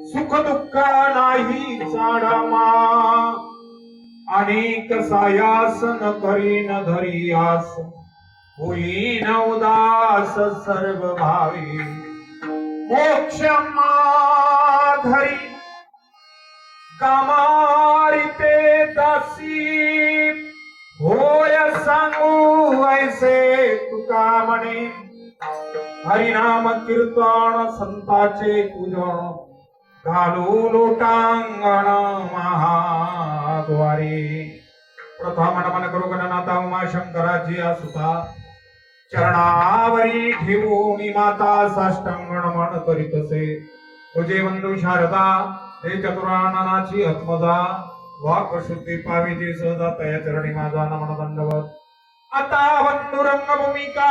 सुख दुःख नाही चाडमा अनेक सायास न करीन धरियास होईन उदास सर्व भावी मोक्ष माधरी कामारिते दासी होय सांगू ऐसे तुका म्हणे हरिनाम कीर्तन संताचे पूजन घालू लोटांगण महाद्वारे प्रथम नमन करू गणनाथा उमा शंकराची सुता चरणावरी ठेवून माता साष्टांग नमन करीतसे तुझे बंधू शारदा हे चतुराननाची आत्मजा वाक शुद्धी पाविती सहजा तया चरणी माझा नमन दंडवत आता बंधू रंगभूमिका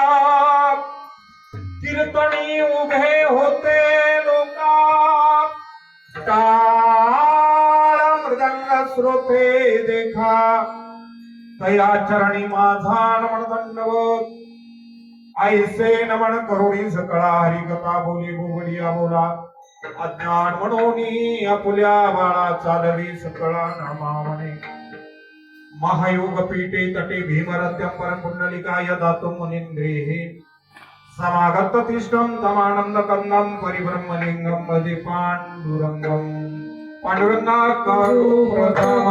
कीर्तनी उभे होते लोका टाळ मृदंग श्रोते देखा तया चरणी माझा नमन दंडवत ऐसे नमन करुणी सकळा हरिकथा बोली बोलिया बोला अज्ञान म्हणून आपुल्या बाळा चालवी सकळा नामा म्हणे महायोग पीठे तटे भीमरत्यं परम पुंडलिकाय दातुं मुनींद्रेः समागत तिष्ठं तमानंद कंदं परिब्रह्मलिंगं भजे पांडुरंगं पांडुरंगा करू प्रथम